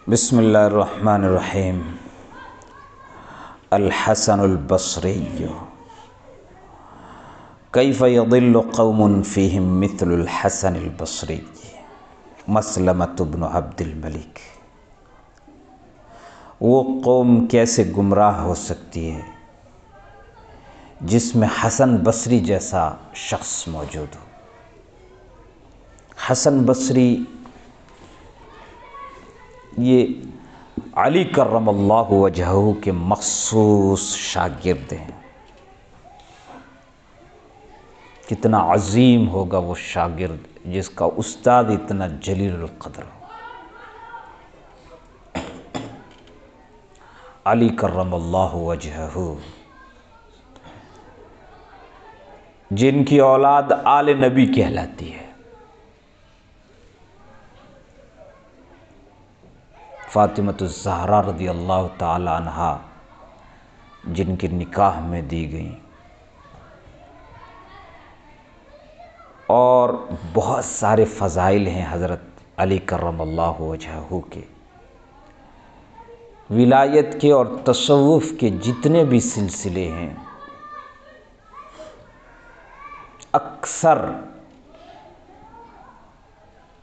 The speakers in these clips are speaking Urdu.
بسم اللہ الرحمن الرحیم۔ الحسن البصری کیف یضل قوم فیہم مثل الحسن البصری مسلمۃ بن عبد الملک۔ وہ قوم کیسے گمراہ ہو سکتی ہے جس میں حسن بصری جیسا شخص موجود ہو۔ حسن بصری یہ علی کرم اللہ وجہہ کے مخصوص شاگرد ہیں۔ کتنا عظیم ہوگا وہ شاگرد جس کا استاد اتنا جلیل القدر ہو۔ علی کرم اللہ وجہہ، جن کی اولاد آل نبی کہلاتی ہے۔ فاطمۃ الزہرا رضی اللہ تعالی عنہا جن کے نکاح میں دی گئیں، اور بہت سارے فضائل ہیں حضرت علی کرم اللہ وجہہ کے۔ ولایت کے اور تصوف کے جتنے بھی سلسلے ہیں، اکثر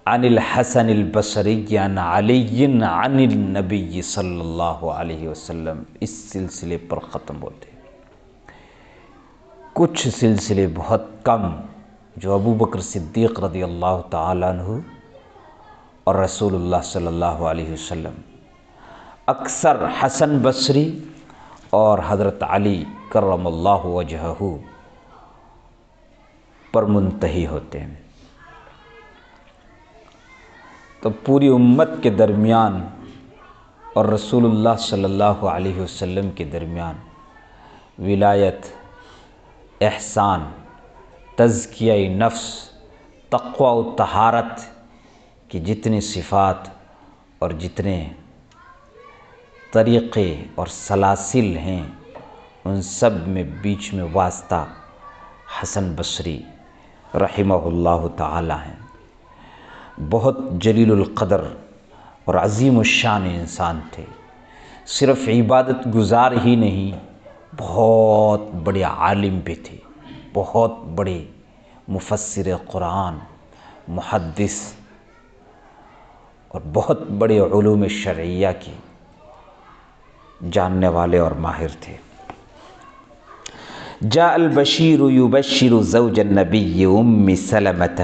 عن الحسن البصری عن علی عن النبی صلی اللہ علیہ وسلم اس سلسلے پر ختم ہوتے۔ کچھ سلسلے بہت کم جو ابو بکر صدیق رضی اللہ تعالیٰ عنہ اور رسول اللہ صلی اللہ علیہ وسلم، اکثر حسن بصری اور حضرت علی کرم اللہ وجہہ پر منتہی ہوتے ہیں۔ تو پوری امت کے درمیان اور رسول اللہ صلی اللہ علیہ وسلم کے درمیان ولایت، احسان، تزکیہ نفس، تقوی و طہارت کی جتنی صفات اور جتنے طریقے اور سلاسل ہیں، ان سب میں بیچ میں واسطہ حسن بصری رحمہ اللہ تعالی ہیں۔ بہت جلیل القدر اور عظیم الشان انسان تھے۔ صرف عبادت گزار ہی نہیں، بہت بڑے عالم بھی تھے، بہت بڑے مفسر قرآن، محدث اور بہت بڑے علوم شرعیہ کے جاننے والے اور ماہر تھے۔ جاء البشیر یبشر زوج النبی ام سلمة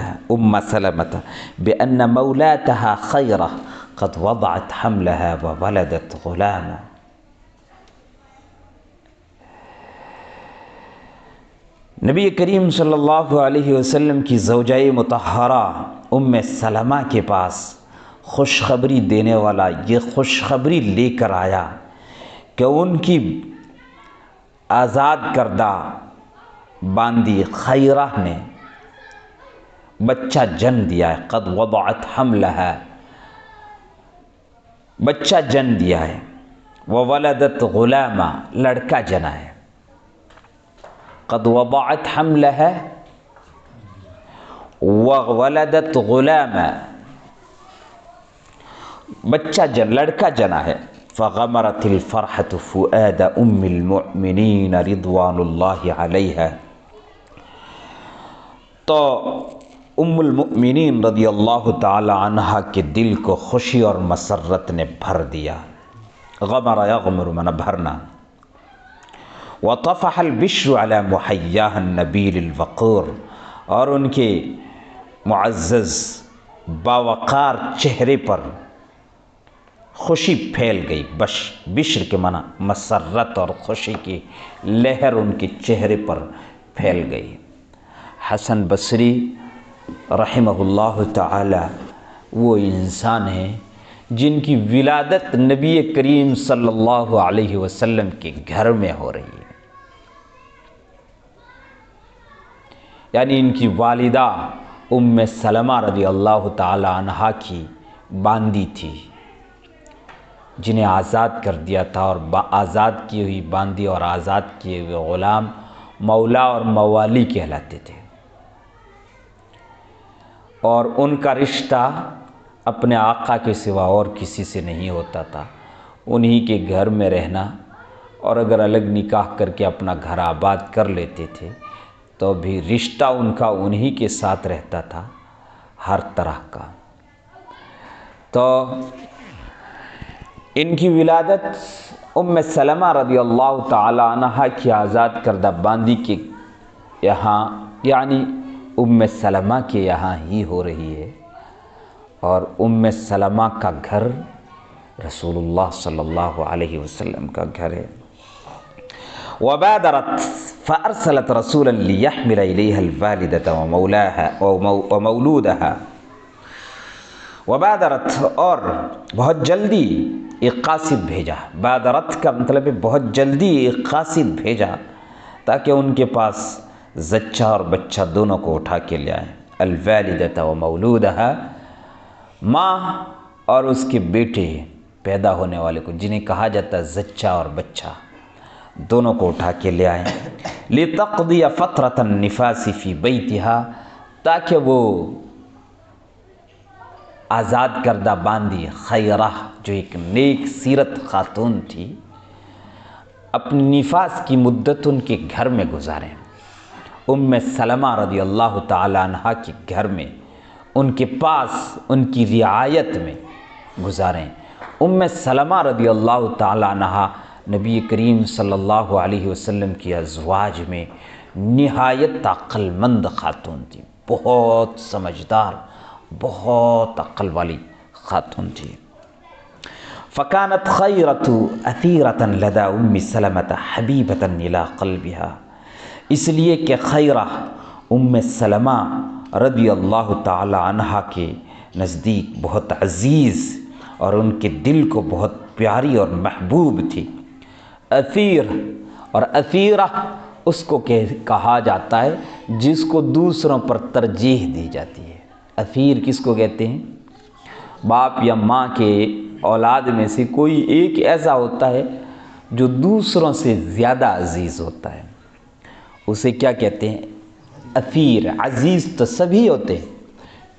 بأن مولاتها خیرہ قد وضعت حملها وولدت غلاما۔ نبی کریم صلی اللہ علیہ وسلم کی زوجہ مطہرہ ام سلمہ کے پاس خوشخبری دینے والا یہ خوشخبری لے کر آیا کہ ان کی آزاد کردہ باندی خیرہ نے بچہ جن دیا ہے۔ قد وضعت حملها، بچہ جن دیا ہے۔ وولدت غلاما، لڑکا جنا ہے۔ قد وضعت حملها وولدت غلاما، بچہ جن، لڑکا جنا ہے۔ فغمرت الفرحة فؤاد ام المؤمنین رضوان اللہ علیہ، تو ام المؤمنین رضی اللہ تعالی عنہ کے دل کو خوشی اور مسرت نے بھر دیا۔ غمر یغمر من بھرنا۔ وطفح البشر علی محیاہ النبیل الوقور، اور ان کے معزز باوقار چہرے پر خوشی پھیل گئی۔ بشر کے معنی مسرت اور خوشی کی لہر ان کے چہرے پر پھیل گئی۔ حسن بصری رحمہ اللہ تعالی وہ انسان ہیں جن کی ولادت نبی کریم صلی اللہ علیہ وسلم کے گھر میں ہو رہی ہے، یعنی ان کی والدہ ام سلمہ رضی اللہ تعالی عنہا کی باندی تھی، جنہیں آزاد کر دیا تھا، اور آزاد کی ہوئی باندی اور آزاد کیے ہوئے غلام مولا اور موالی کہلاتے تھے، اور ان کا رشتہ اپنے آقا کے سوا اور کسی سے نہیں ہوتا تھا، انہی کے گھر میں رہنا، اور اگر الگ نکاح کر کے اپنا گھر آباد کر لیتے تھے تو بھی رشتہ ان کا انہی کے ساتھ رہتا تھا ہر طرح کا۔ تو ان کی ولادت ام سلمہ رضی اللہ تعالی عنہ کی آزاد کردہ باندی کے یہاں، یعنی ام سلمہ کے یہاں ہی ہو رہی ہے، اور ام سلمہ کا گھر رسول اللہ صلی اللہ علیہ وسلم کا گھر ہے۔ وبادرت فارسلت رسولا ليحمل اليها الوالدة ومولودها۔ وبادرت، اور بہت جلدی ایک قاصد بھیجا۔ بادرت کا مطلب ہے بہت جلدی ایک قاصد بھیجا تاکہ ان کے پاس زچہ اور بچہ دونوں کو اٹھا کے لے آئیں۔ الوالدة ومولودها، ماں اور اس کے بیٹے پیدا ہونے والے کو، جنہیں کہا جاتا ہے زچہ اور بچہ، دونوں کو اٹھا کے لے آئیں۔ لتقضی فترة النفاس فی بیتہا، تاکہ وہ آزاد کردہ باندی خیرہ، جو ایک نیک سیرت خاتون تھی، اپنی نفاس کی مدت ان کے گھر میں گزاریں، ام سلمہ رضی اللہ تعالی عنہ کے گھر میں، ان کے پاس، ان کی رعایت میں گزاریں۔ ام سلمہ رضی اللہ تعالی عنہ نبی کریم صلی اللہ علیہ وسلم کی ازواج میں نہایت عقل مند خاتون تھی، بہت سمجھدار، بہت عقل والی خاتون تھی۔ فکانت خیرۃ اثیرۃ لدی ام سلمۃ حبیبۃ الی قلبہا، اس لیے کہ خیرہ ام سلمہ رضی اللہ تعالی عنہ کے نزدیک بہت عزیز اور ان کے دل کو بہت پیاری اور محبوب تھی۔ اثیر اور اثیرہ اس کو کہا جاتا ہے جس کو دوسروں پر ترجیح دی جاتی ہے۔ اثیر کس کو کہتے ہیں؟ باپ یا ماں کے اولاد میں سے کوئی ایک ایسا ہوتا ہے جو دوسروں سے زیادہ عزیز ہوتا ہے، اسے کیا کہتے ہیں؟ اثیر۔ عزیز تو سبھی ہوتے ہیں،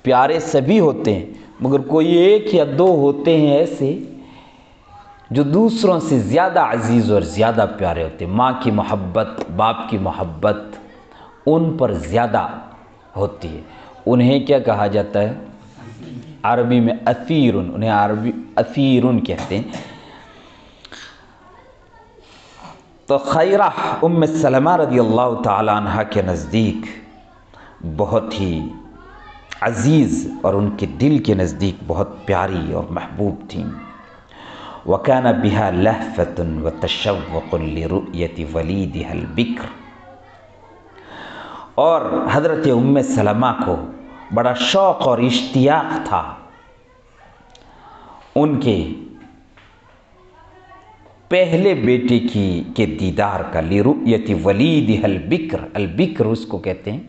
پیارے سبھی ہوتے ہیں، مگر کوئی ایک یا دو ہوتے ہیں ایسے جو دوسروں سے زیادہ عزیز اور زیادہ پیارے ہوتے ہیں۔ ماں کی محبت، باپ کی محبت ان پر زیادہ ہوتی ہے، انہیں کیا کہا جاتا ہے؟ عربی میں اثیرن، انہیں عربی اثیرن کہتے ہیں۔ تو خیرہ ام سلمہ رضی اللہ تعالی عنہ کے نزدیک بہت ہی عزیز اور ان کے دل کے نزدیک بہت پیاری اور محبوب تھیں۔ وَكَانَ بِهَا لَهْفَةٌ وَتَشَوُّقٌ لِرُؤْيَةِ وَلِيدِهَا الْبِكْرِ، اور حضرت ام سلمہ کو بڑا شوق اور اشتیاق تھا ان کے پہلے بیٹے کے دیدار کا۔ لِرُؤْيَةِ وَلِيدِهَا الْبِكْرِ، البکر اس کو کہتے ہیں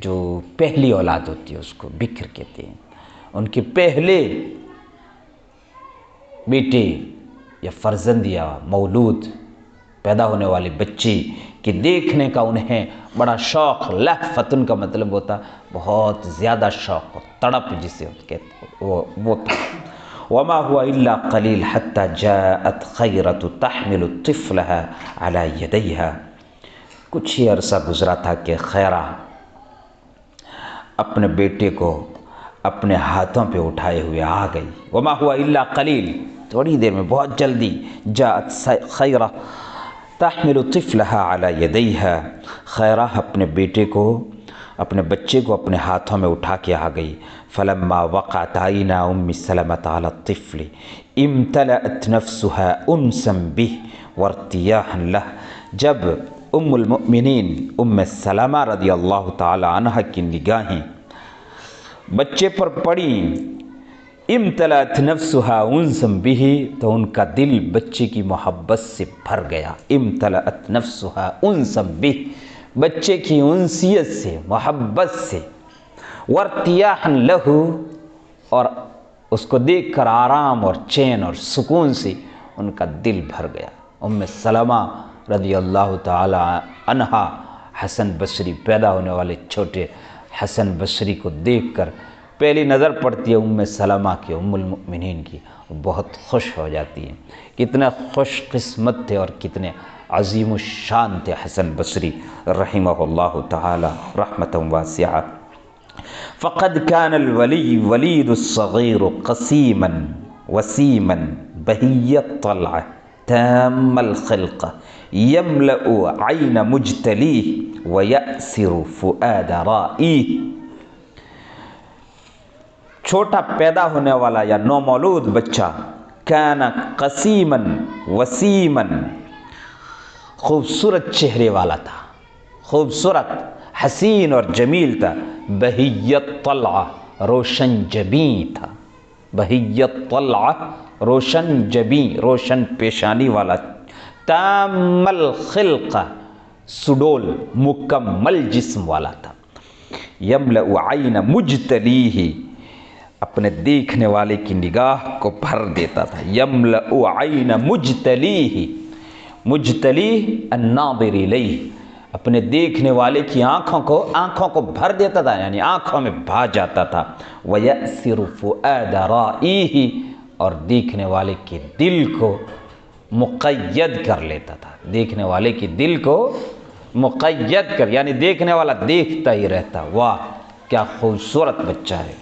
جو پہلی اولاد ہوتی ہے، اس کو بکر کہتے ہیں۔ ان کے پہلے بیٹے یا فرزند یا مولود، پیدا ہونے والے بچے کے دیکھنے کا انہیں بڑا شوق، لہفتن کا مطلب ہوتا بہت زیادہ شوق، تڑپ جسے کہتے وہ تھا۔ وما هو الا قلیل حتی جاءت خیرۃ تحمل طفلها علی یدیہا، کچھ ہی عرصہ گزرا تھا کہ خیرہ اپنے بیٹے کو اپنے ہاتھوں پہ اٹھائے ہوئے آ گئی۔ وما هو الا قلیل، تھوڑی دیر میں، بہت جلدی، جاءت خیرہ تحمل طفلها علی یدیہا، خیرہ اپنے بیٹے کو، اپنے بچے کو اپنے ہاتھوں میں اٹھا کے آ گئی۔ فلما وقعت عینا ام سلمۃ علی الطفل امتلأت نفسها انسا به وارتیاحا له، جب ام المؤمنین ام سلمہ رضی اللہ تعالی عنہ کی نگاہیں بچے پر پڑی، امتلأت نفسها انسا به، تو ان کا دل بچے کی محبت سے بھر گیا۔ امتلأت نفسها انسا به، بچے کی انسیت سے، محبت سے، وارتیاحا له، اور اس کو دیکھ کر آرام اور چین اور سکون سے ان کا دل بھر گیا۔ ام سلمہ رضی اللہ تعالی عنہا حسن بصری، پیدا ہونے والے چھوٹے حسن بصری کو دیکھ کر پہلی نظر پڑتی ہے ام سلمہ کی، ام المؤمنین کی، بہت خوش ہو جاتی ہیں۔ کتنے خوش قسمت تھے اور کتنے عظیم الشان تھے حسن بصری رحمہ اللہ تعالی رحمۃ واسعہ۔ فقد كان الولی ولید الصغیر قسیما وسیما بہی الطلع تام الخلقہ یملأ عین مجتلیہ ویأسر فؤاد رائیہ۔ چھوٹا پیدا ہونے والا یا نومولود بچہ کان قسیما وسیما، خوبصورت چہرے والا تھا، خوبصورت حسین اور جمیل تھا، بہی الطلع روشن جبیں تھا، بہی الطلع روشن جبیں روشن پیشانی والا، تام الخلقہ سڈول مکمل جسم والا تھا، یملأ عین مجتلیہ اپنے دیکھنے والے کی نگاہ کو بھر دیتا تھا، یملأ عین مجتلیہ، مجتلیہ الناظر الیہ اپنے دیکھنے والے کی آنکھوں کو بھر دیتا تھا، یعنی آنکھوں میں بھا جاتا تھا، وَيَأْسِرُ فُؤَادَ رَائِیہِ اور دیکھنے والے کے دل کو مقید کر لیتا تھا، دیکھنے والے کے دل کو مقید کر، یعنی دیکھنے والا دیکھتا ہی رہتا، واہ کیا خوبصورت بچہ ہے۔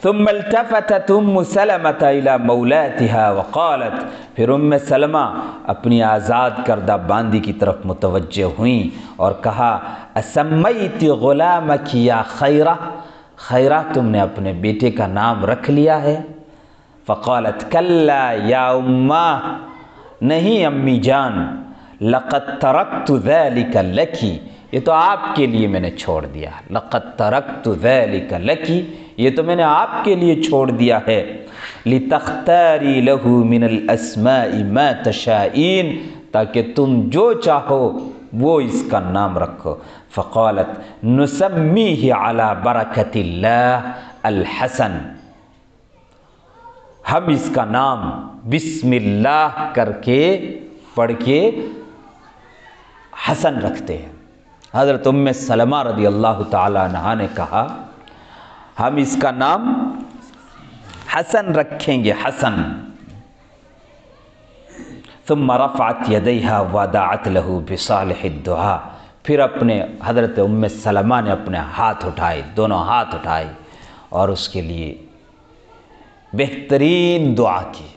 ثم التفتت ام سلمة الى مولاتها وقالت، پھر ام سلمہ اپنی آزاد کردہ باندی کی طرف متوجہ ہوئیں اور کہا، اسمیت غلامک یا خیرہ، خیرہ تم نے اپنے بیٹے کا نام رکھ لیا ہے؟ فقالت کلا یا اماں، نہیں امی جان، لقد ترکت ذلک لکی، یہ تو آپ کے لیے میں نے چھوڑ دیا، لقد ترکت ذلک لکی، یہ تو میں نے آپ کے لیے چھوڑ دیا ہے، لتختاری لہ من الاسماء ما تشائین، تاکہ تم جو چاہو وہ اس کا نام رکھو۔ فقالت نسمیہ علی برکۃ اللہ الحسن، ہم اس کا نام بسم اللہ کر کے پڑھ کے حسن رکھتے ہیں۔ حضرت ام سلمہ رضی اللہ تعالی عنہا نے کہا ہم اس کا نام حسن رکھیں گے، حسن۔ ثم رفعت یدیہا ودعت لہ بصالح الدعاء، پھر اپنے حضرت ام سلمہ نے اپنے ہاتھ اٹھائے، دونوں ہاتھ اٹھائے اور اس کے لیے بہترین دعا کی۔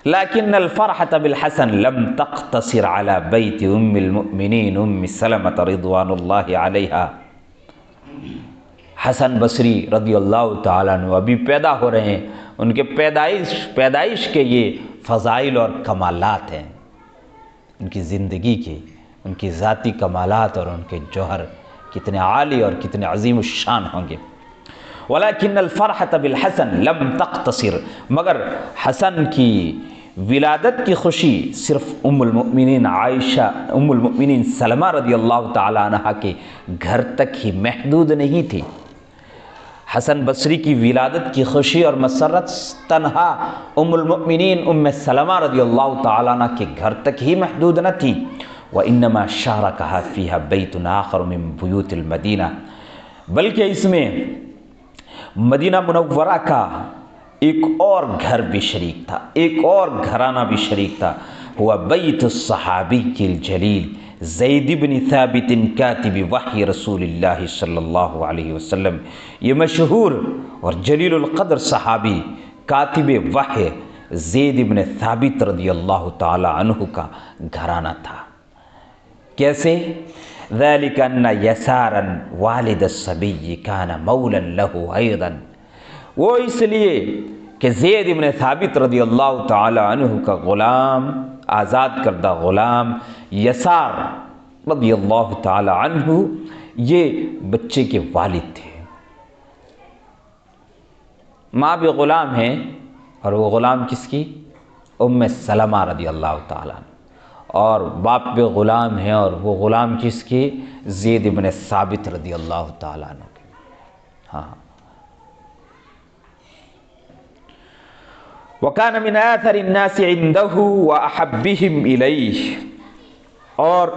لیکن الفرحۃ بالحسن لم تقتصر على بیت ام المؤمنین ام سلمۃ رضوان اللہ علیہا۔ حسن بصری رضی اللہ تعالیٰ عنہ ابھی پیدا ہو رہے ہیں، ان کے پیدائش کے یہ فضائل اور کمالات ہیں، ان کی زندگی کے، ان کی ذاتی کمالات اور ان کے جوہر کتنے عالی اور کتنے عظیم الشان ہوں گے۔ ولیکن الفرحۃ بالحسن لم تقتصر، مگر حسن کی ولادت کی خوشی صرف ام المؤمنین عائشہ، ام المؤمنین سلمہ رضی اللہ تعالی عنہ کے گھر تک ہی محدود نہیں تھی۔ حسن بصری کی ولادت کی خوشی اور مسرت تنہا ام المؤمنین ام سلمہ رضی اللہ تعالی عنہ کے گھر تک ہی محدود نہ تھی، وانما شارکها فیها بیت آخر من بیوت المدینہ، بلکہ اس میں مدینہ منورہ کا ایک اور گھر بھی شریک تھا، ایک اور گھرانہ بھی شریک تھا، ہوا بیت الصحابی الجلیل زید بن ثابت کاتب وحی رسول اللہ صلی اللہ علیہ وسلم، یہ مشہور اور جلیل القدر صحابی کاتب وحی زید بن ثابت رضی اللہ تعالی عنہ کا گھرانہ تھا۔ کیسے؟ ذلك ان یسارا والد الصبی کان مولا له ایضا، وہ اس لیے کہ زید بن ثابت رضی اللہ تعالی عنہ کا غلام، آزاد کردہ غلام یسار رضی اللہ تعالی عنہ یہ بچے کے والد تھے۔ ماں بھی غلام ہیں اور وہ غلام کس کی؟ ام سلمہ رضی اللہ تعالی عنہ، اور باپ بھی غلام ہیں اور وہ غلام کس کی؟ زید بن ثابت رضی اللہ تعالی عنہ کے۔ ہاں، وَكَانَ مِنْ آثَرِ النَّاسِ عِنْدَهُ وَأَحَبِّهِمْ إِلَيْهِ، اور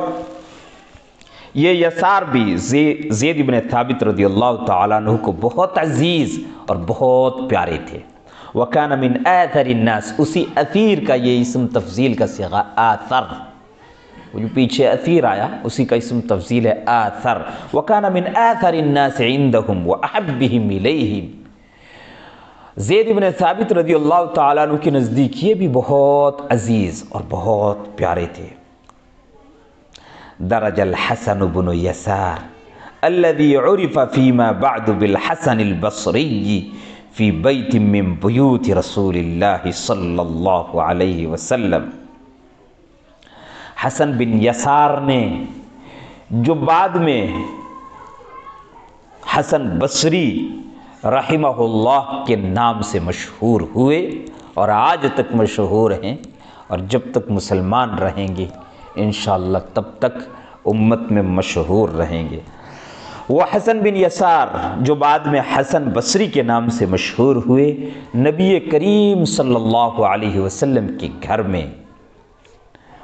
یہ یسار بھی زید بن ثابت رضی اللہ تعالیٰ عنہ کو بہت عزیز اور بہت پیارے تھے۔ وَكَانَ مِنْ آثَرِ النَّاسِ، اسی اثیر کا یہ اسم تفضیل کا صیغہ آثر، وہ جو پیچھے اثیر آیا اسی کا اسم تفضیل ہے آثر۔ وَكَانَ مِنْ آثَرِ النَّاسِ عِنْدَهُمْ وَأَحَبِّهِمْ إِلَيْهِمْ، زید بن ثابت رضی اللہ تعالیٰ عنہ کے نزدیک یہ بھی بہت عزیز اور بہت پیارے تھے۔ درج الحسن بن يسار الذي عرف فيما بعد بالحسن البصري في بيت من بيوت رسول الله صلی اللہ علیہ وسلم، حسن بن یسار نے جو بعد میں حسن بصری رحمہ اللہ کے نام سے مشہور ہوئے اور آج تک مشہور ہیں، اور جب تک مسلمان رہیں گے انشاءاللہ تب تک امت میں مشہور رہیں گے۔ وہ حسن بن یسار جو بعد میں حسن بصری کے نام سے مشہور ہوئے، نبی کریم صلی اللہ علیہ وسلم کے گھر میں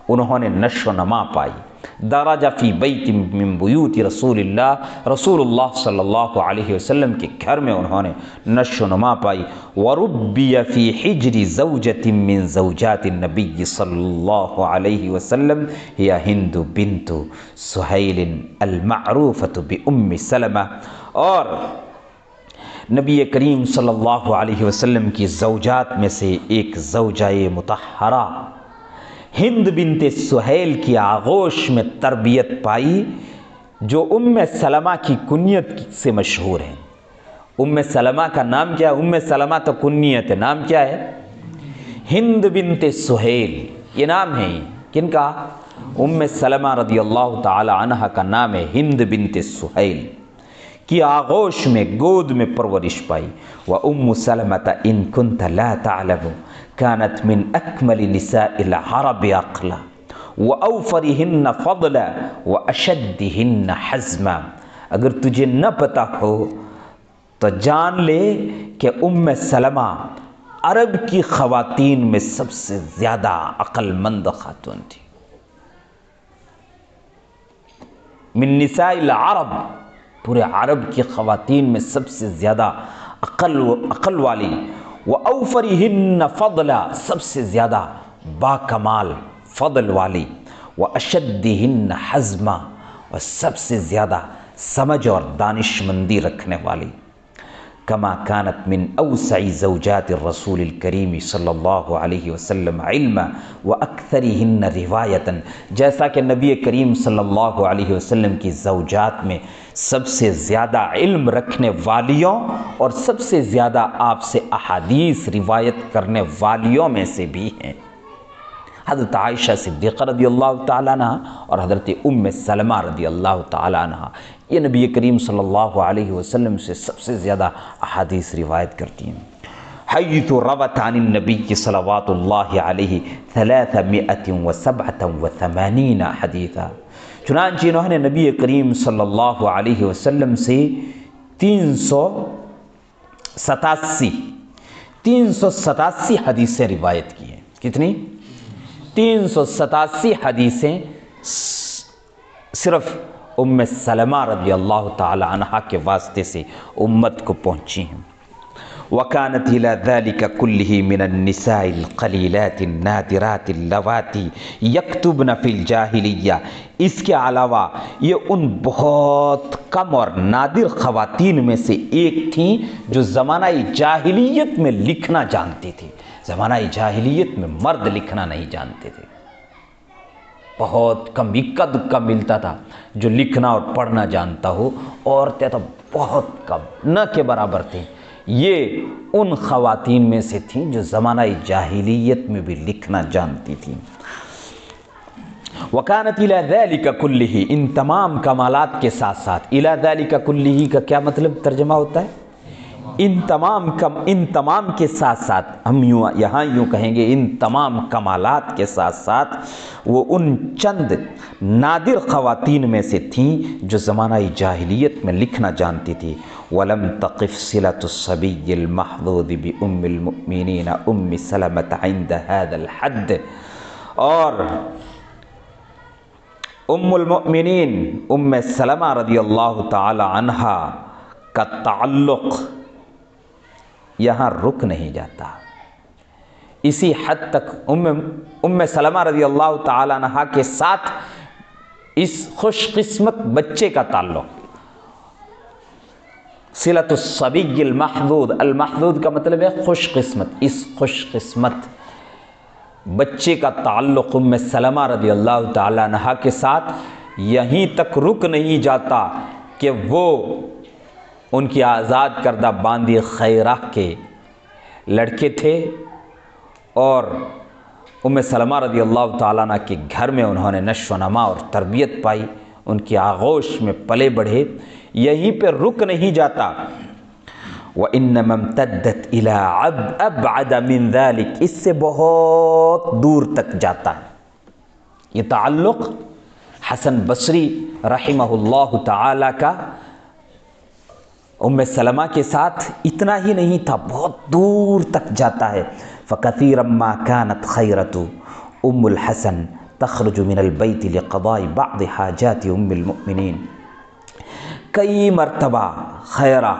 انہوں نے نشو و نما پائی۔ درج فی بیت من بیوت رسول اللہ، رسول اللہ صلی اللہ علیہ وسلم کے گھر میں انہوں نے نشو و نما پائی۔ وربی فی حجر زوجۃ من زوجات النبی صلی اللہ علیہ وسلم ہی ہند بنت سہیل المعروفۃ بام سلمہ، اور نبی کریم صلی اللہ علیہ وسلم کی زوجات میں سے ایک زوجہ مطہرہ ہند بنت سہیل کی آغوش میں تربیت پائی، جو ام سلمہ کی کنیت سے مشہور ہیں۔ ام سلمہ کا نام کیا ہے؟ ام سلمہ تو کنیت ہے، نام کیا ہے؟ ہند بنت سہیل، یہ نام ہے کن کا؟ ام سلمہ رضی اللہ تعالی عنہ کا نام ہے ہند بنت سہیل کی آغوش میں گود میں پرورش پائی۔ وَأُمُّ سَلَمَةَ إِن كُنْتَ لَا تَعْلَمُ كَانَتْ مِنْ أَكْمَلِ نِسَاءِ الْعَرَبِ عَقْلًا وَأَوْفَرِهِنَّ فَضْلًا وَأَشَدِّهِنَّ حَزْمًا، اگر تجھے نہ پتہ ہو تو جان لے کہ ام سلمہ عرب کی خواتین میں سب سے زیادہ عقل مند خاتون تھی۔ من نساء العرب، پورے عرب کی خواتین میں سب سے زیادہ عقل والی، وَأَوْفَرِهِنَّ فَضْلًا، سب سے زیادہ باکمال فضل والی، وَأَشَدِّهِنَّ حَزْمًا، اور سب سے زیادہ سمجھ اور دانشمندی رکھنے والی۔ کما كانت من اوسع زوجات الرسول الکریم صلی اللہ علیہ وسلم علما واکثرہن روایتا، جیسا کہ نبی کریم صلی اللہ علیہ وسلم کی زوجات میں سب سے زیادہ علم رکھنے والیوں اور سب سے زیادہ آپ سے احادیث روایت کرنے والیوں میں سے بھی ہیں حضرت عائشہ صدیقہ رضی اللہ تعالیٰ عنہ اور حضرت ام سلمہ رضی اللہ تعالیٰ عنہ۔ یہ نبی کریم صلی اللہ علیہ وسلم سے سب سے زیادہ احادیث روایت کرتی ہیں۔ حیث روت عن النبی صلوات اللہ علیہ 387 حدیثا، چنانچہ انہوں نے نبی کریم صلی اللہ علیہ وسلم سے 387 حدیثیں روایت کی ہیں۔ کتنی؟ 387 حدیثیں صرف ام سلمہ رضی اللہ تعالی عنہ کے واسطے سے امت کو پہنچی ہیں۔ وَكَانَتْ إِلَى ذَلِكَ كُلِّهِ مِنَ النِّسَاءِ الْقَلِيلَاتِ النَّادِرَاتِ اللَّوَاتِي يَكْتُبْنَ فِي الْجَاهِلِيَّةِ، اس کے علاوہ یہ ان بہت کم اور نادر خواتین میں سے ایک تھیں جو زمانہ جاہلیت میں لکھنا جانتی تھی۔ زمانہ جاہلیت میں مرد لکھنا نہیں جانتے تھے، بہت کم اکا دکا ملتا تھا جو لکھنا اور پڑھنا جانتا ہو، عورتیں تو بہت کم، نہ کے برابر تھیں۔ یہ ان خواتین میں سے تھیں جو زمانہ جاہلیت میں بھی لکھنا جانتی تھیں۔ وَكَانَتْ إِلَى ذَلِكَ كُلِّهِ، ان تمام کمالات کے ساتھ ساتھ، إِلَى ذَلِكَ كُلِّهِ کا کیا مطلب ترجمہ ہوتا ہے؟ ان تمام کے ساتھ ساتھ، ہم یہاں یوں کہیں گے ان تمام کمالات کے ساتھ ساتھ وہ ان چند نادر خواتین میں سے تھیں جو زمانہ جاہلیت میں لکھنا جانتی تھی۔ وَلَمْ تَقِفْ صِلَةُ الصَّبِيِّ الْمَحْظُوظِ بِأُمِّ الْمُؤْمِنِينَ أُمِّ سَلَمَةَ عِنْدَ هَذَا الْحَدِّ، اور ام المؤمنین ام سلمہ رضی اللہ تعالی عنہا کا تعلق یہاں رک نہیں جاتا، اسی حد تک ام سلمہ رضی اللہ تعالی عنہا کے ساتھ اس خوش قسمت بچے کا تعلق، صلۃ الصبی المحظوظ، المحظوظ کا مطلب ہے خوش قسمت، اس خوش قسمت بچے کا تعلق ام سلمہ رضی اللہ تعالی عنہا کے ساتھ یہیں تک رک نہیں جاتا کہ وہ ان کی آزاد کردہ باندی خیرہ کے لڑکے تھے اور ام سلمہ رضی اللہ تعالیٰ عنہ کے گھر میں انہوں نے نشو و نما اور تربیت پائی، ان کی آغوش میں پلے بڑھے، یہیں پہ رک نہیں جاتا۔ وَإِنَّمَا امْتَدَّتْ إِلَىٰ أَبْعَدَ مِنْ ذَلِكَ، اس سے بہت دور تک جاتا ہے۔ یہ تعلق حسن بصری رحمہ اللہ تعالی کا ام سلمہ کے ساتھ اتنا ہی نہیں تھا، بہت دور تک جاتا ہے۔ فَكَثِيرًا مَا كَانَتْ خَيْرَةُ ام الحسن تخرج من البیت لقضاء بعض حاجات ام المؤمنین، کئی مرتبہ خیرہ،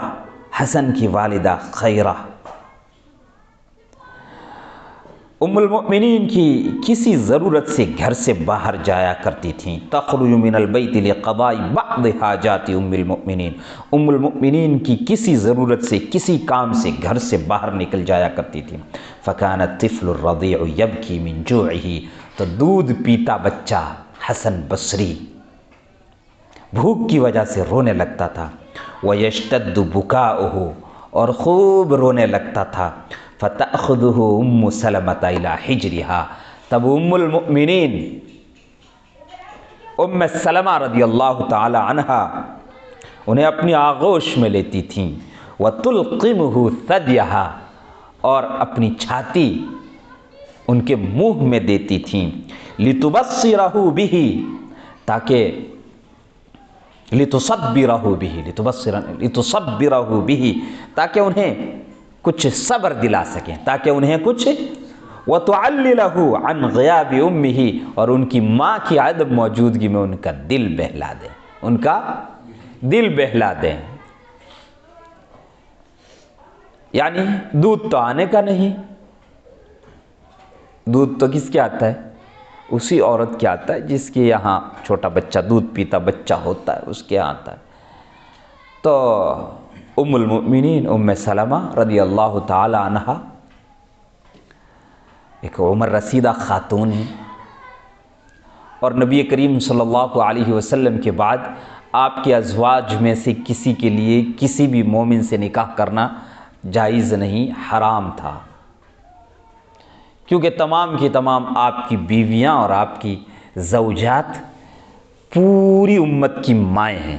حسن کی والدہ خیرہ ام المؤمنین کی کسی ضرورت سے گھر سے باہر جایا کرتی تھیں۔ تخرج من البیت لقضاء بعض حاجات ام المؤمنین، ام المؤمنین کی کسی ضرورت سے، کسی کام سے گھر سے باہر نکل جایا کرتی تھیں۔ فکان الطفل الرضیع یبکی من جوعہ، تو دودھ پیتا بچہ حسن بصری بھوک کی وجہ سے رونے لگتا تھا۔ ویشتد بکاؤہ، اور خوب رونے لگتا تھا۔ فتأخذہ ام سلمۃ الی حجرہا، تب ام المؤمنین ام سلمہ رضی اللہ تعالی عنہا انہیں اپنی آغوش میں لیتی تھیں۔ وتلقمہ ثدیہا، اور اپنی چھاتی ان کے منہ میں دیتی تھیں۔ لتبصرہ بہ، تاکہ لتصبرہ بہ، تاکہ انہیں کچھ صبر دلا سکیں، تاکہ انہیں کچھ وتعللہ عن غیاب امہ، اور ان کی ماں کی عدم موجودگی میں ان کا دل بہلا دیں، ان کا دل بہلا دیں۔ یعنی دودھ تو آنے کا نہیں، دودھ تو کس کے آتا ہے؟ اسی عورت کے آتا ہے جس کے یہاں چھوٹا بچہ دودھ پیتا بچہ ہوتا ہے، اس کے آتا ہے۔ تو ام المؤمنین ام سلمہ رضی اللہ تعالی عنہا ایک عمر رسیدہ خاتون ہیں، اور نبی کریم صلی اللہ علیہ وسلم کے بعد آپ کے ازواج میں سے کسی کے لیے کسی بھی مومن سے نکاح کرنا جائز نہیں، حرام تھا، کیونکہ تمام کی تمام آپ کی بیویاں اور آپ کی زوجات پوری امت کی مائیں ہیں،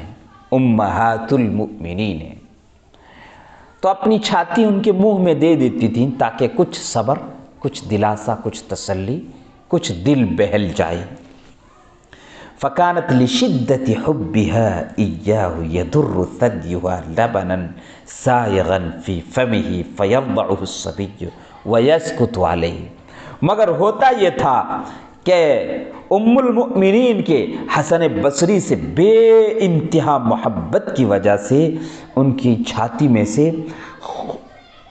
امہات المؤمنین ہیں۔ تو اپنی چھاتی ان کے منہ میں دے دیتی تھیں تاکہ کچھ صبر، کچھ دلاسا، کچھ تسلی، کچھ دل بہل جائے۔ فکانت لشدت حبها ایاہ یدر ثدیها لبنا سائغا فی فمہ فیرضعہ الصبی ویسکت علیہ، مگر ہوتا یہ تھا کہ ام المؤمنین کے حسن بصری سے بے انتہا محبت کی وجہ سے ان کی چھاتی میں سے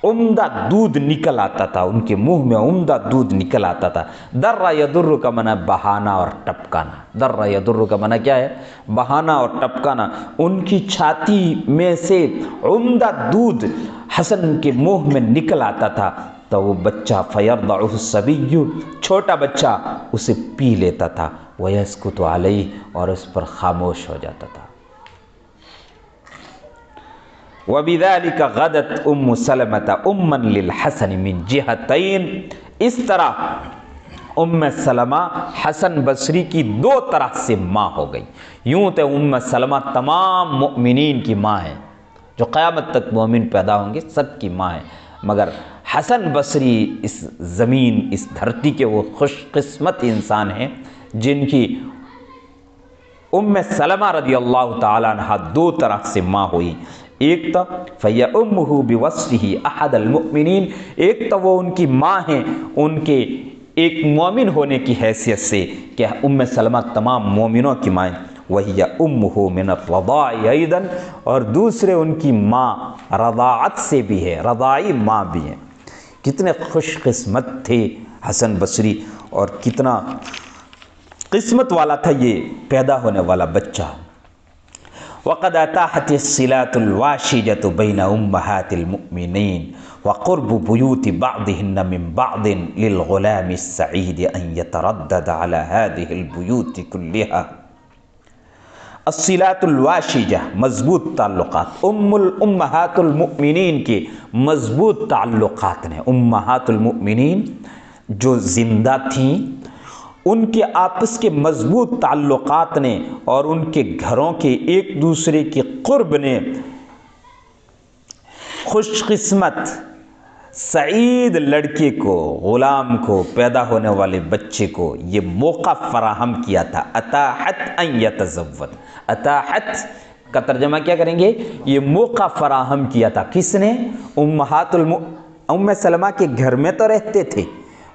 عمدہ دودھ نکل آتا تھا، ان کے منہ میں عمدہ دودھ نکل آتا تھا۔ در یدر کا معنی بہانا اور ٹپکانا، در یدر کا معنی کیا ہے؟ بہانا اور ٹپکانا۔ ان کی چھاتی میں سے عمدہ دودھ حسن کے منہ میں نکل آتا تھا، تو وہ بچہ فیرضعہ الصبی، چھوٹا بچہ اسے پی لیتا تھا، ویسکت علیہ، اور اس پر خاموش ہو جاتا تھا۔ وبذلک غدت ام سلمۃ اما للحسن من جہتین، اس طرح ام سلمہ حسن بصری کی دو طرح سے ماں ہو گئی۔ یوں تو ام سلمہ تمام مؤمنین کی ماں ہے، جو قیامت تک مومن پیدا ہوں گے سب کی ماں ہے، مگر حسن بصری اس زمین، اس دھرتی کے وہ خوش قسمت انسان ہیں جن کی ام سلمہ رضی اللہ تعالی عنہ دو طرح سے ماں ہوئی۔ ایک تو فَيَأُمُّهُ بِوَصْفِهِ أَحَدَ الْمُؤْمِنِينَ، ایک تو وہ ان کی ماں ہیں ان کے ایک مومن ہونے کی حیثیت سے کہ ام سلمہ تمام مومنوں کی مائیں، وہی امہ من الرضاع ایضا، اور دوسرے ان کی ماں رضاعت سے بھی ہے، رضاعی ماں بھی ہیں۔ کتنے خوش قسمت تھے حسن بصری، اور کتنا قسمت والا تھا یہ پیدا ہونے والا بچہ۔ وقد اتاحت الصلاة الواشجة بين امہات المؤمنین وقرب بیوت بعضهن من بعض للغلام السعید ان يتردد على هذه البیوت كلها۔ الصلاة الواشجہ مضبوط تعلقات، امہات المؤمنین کے مضبوط تعلقات نے، امہات المؤمنین جو زندہ تھیں ان کے آپس کے مضبوط تعلقات نے اور ان کے گھروں کے ایک دوسرے کے قرب نے خوش قسمت سعید لڑکے کو، غلام کو، پیدا ہونے والے بچے کو یہ موقع فراہم کیا تھا۔ اتاحت ان یتزوج، اتاحت کا ترجمہ کیا کریں گے؟ یہ موقع فراہم کیا تھا۔ کس نے؟ ام سلمہ کے گھر میں تو رہتے تھے،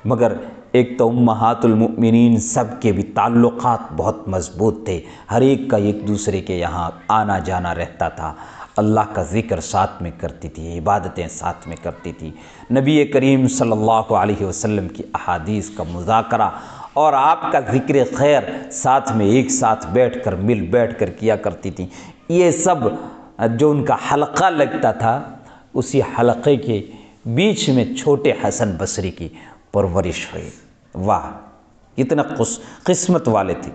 مگر ایک تو امہات المؤمنین سب کے بھی تعلقات بہت مضبوط تھے، ہر ایک کا ایک دوسرے کے یہاں آنا جانا رہتا تھا، اللہ کا ذکر ساتھ میں کرتی تھی، عبادتیں ساتھ میں کرتی تھی، نبی کریم صلی اللہ علیہ وسلم کی احادیث کا مذاکرہ اور آپ کا ذکر خیر ساتھ میں ایک ساتھ بیٹھ کر مل بیٹھ کر کیا کرتی تھیں۔ یہ سب جو ان کا حلقہ لگتا تھا، اسی حلقے کے بیچ میں چھوٹے حسن بصری کی پرورش ہوئی۔ واہ، اتنا قسمت والے تھے۔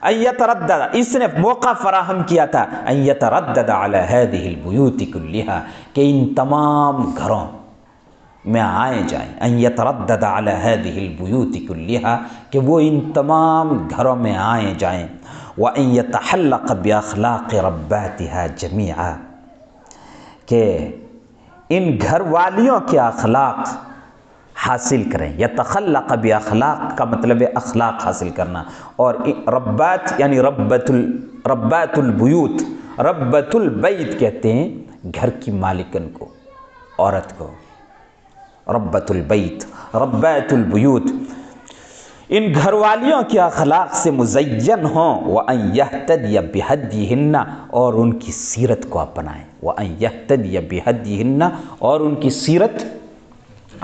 ان یتردد، اس نے موقع فراہم کیا تھا، ان یتردد علی ہذہ البیوت کلھا، کہ ان تمام گھروں میں آئے جائیں، ان یتردد علی ہذہ البیوت کلھا، کہ وہ ان تمام گھروں میں آئے جائیں، وان یتحلق باخلاق رباتھا جمیعا، کہ ان گھر والیوں کے اخلاق حاصل کریں۔ یتخلق باخلاق کا مطلب ہے اخلاق حاصل کرنا، اور ربات یعنی ربات البیوت، ربۃ البیت کہتے ہیں گھر کی مالکن کو، عورت کو، ربۃ البیت، ربات البیوت، ان گھر والیوں کے اخلاق سے مزین ہوں، وَأَن يَهْتَدِيَ بِهَدْيِهِنَّ، اور ان کی سیرت کو اپنائیں، وَأَن يَهْتَدِيَ بِهَدْيِهِنَّ، اور ان کی سیرت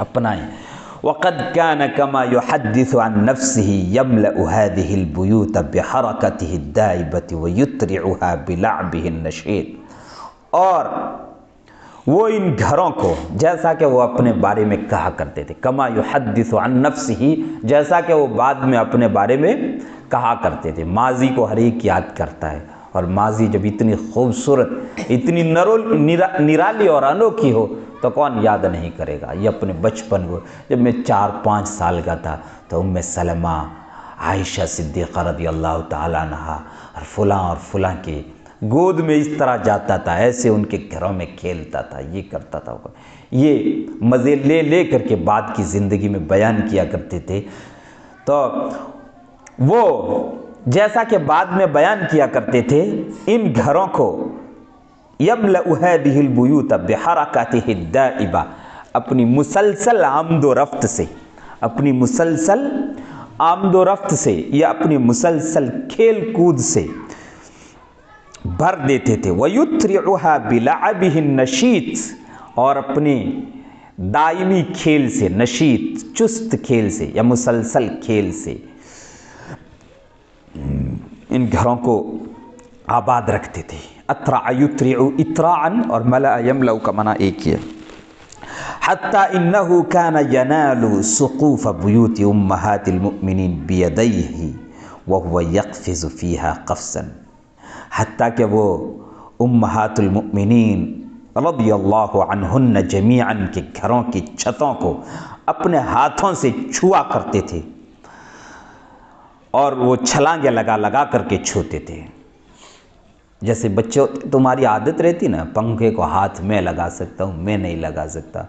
اپنائیں۔ وَقَدْ كَانَ كَمَا يُحَدِّثُ عَن نَفْسِهِ يَمْلَأُ هَذِهِ الْبُيُوتَ بِحَرَكَتِهِ الدَّائِبَةِ وَيُتْرِعُهَا بِلَعْبِهِ النَّشِيطِ، اور وہ ان گھروں کو، جیسا کہ وہ اپنے بارے میں کہا کرتے تھے، کما یحدث عن نفسہ، جیسا کہ وہ بعد میں اپنے بارے میں کہا کرتے تھے۔ ماضی کو ہر ایک یاد کرتا ہے، اور ماضی جب اتنی خوبصورت، اتنی نرالی اور انوکھی ہو تو کون یاد نہیں کرے گا۔ یہ اپنے بچپن کو، جب میں 4-5 سال کا تھا تو ام سلمہ، عائشہ صدیقہ رضی اللہ تعالیٰ عنہا اور فلاں کے گود میں اس طرح جاتا تھا، ایسے ان کے گھروں میں کھیلتا تھا، یہ کرتا تھا، یہ مزے لے لے کر کے بعد کی زندگی میں بیان کیا کرتے تھے۔ تو وہ جیسا کہ بعد میں بیان کیا کرتے تھے، ان گھروں کو یملأ هذه البیوت بحرکاتہ الدائبہ، اپنی مسلسل آمد و رفت سے، اپنی مسلسل آمد و رفت سے، یا اپنی مسلسل کھیل کود سے بھر دیتے تھے۔ وَيُتْرِعُهَا بِلَعَبِهِ النَّشِيطِ، اور اپنے دائمی کھیل سے، نشیط چست کھیل سے یا مسلسل کھیل سے ان گھروں کو آباد رکھتے تھے۔ اطرع یطرع اطراعا، اور ملأ یملأ کا معنی ایک ہی ہے۔ حتی انه كان ينال سقوف بیوت امہات المؤمنین بیدیہ وهو يقفز فيها قفزا، حتیٰ کہ وہ امہات المؤمنین رضی اللہ عنہن جمیعاً کے گھروں کی چھتوں کو اپنے ہاتھوں سے چھوا کرتے تھے، اور وہ چھلانگیں لگا لگا کر کے چھوتے تھے۔ جیسے بچوں تمہاری عادت رہتی نا، پنکھے کو ہاتھ میں لگا سکتا ہوں، میں نہیں لگا سکتا،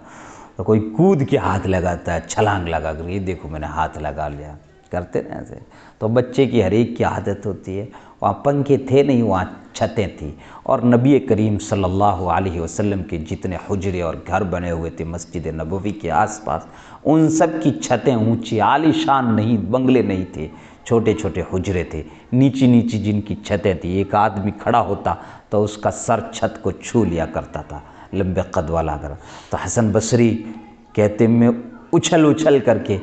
تو کوئی کود کے ہاتھ لگاتا ہے، چھلانگ لگا کر، یہ دیکھو میں نے ہاتھ لگا لیا، کرتے نا ایسے۔ تو بچے کی ہر ایک کی عادت ہوتی ہے، وہاں پنکھے تھے نہیں، وہاں چھتیں تھیں، اور نبی کریم صلی اللہ علیہ وسلم کے جتنے حجرے اور گھر بنے ہوئے تھے مسجد نبوی کے آس پاس، ان سب کی چھتیں اونچی عالی شان نہیں، بنگلے نہیں تھے، چھوٹے چھوٹے حجرے تھے، نیچی نیچی جن کی چھتیں تھیں، ایک آدمی کھڑا ہوتا تو اس کا سر چھت کو چھو لیا کرتا تھا، لمبے قد والا اگر۔ تو حسن بصری کہتے میں اچھل اچھل کر کے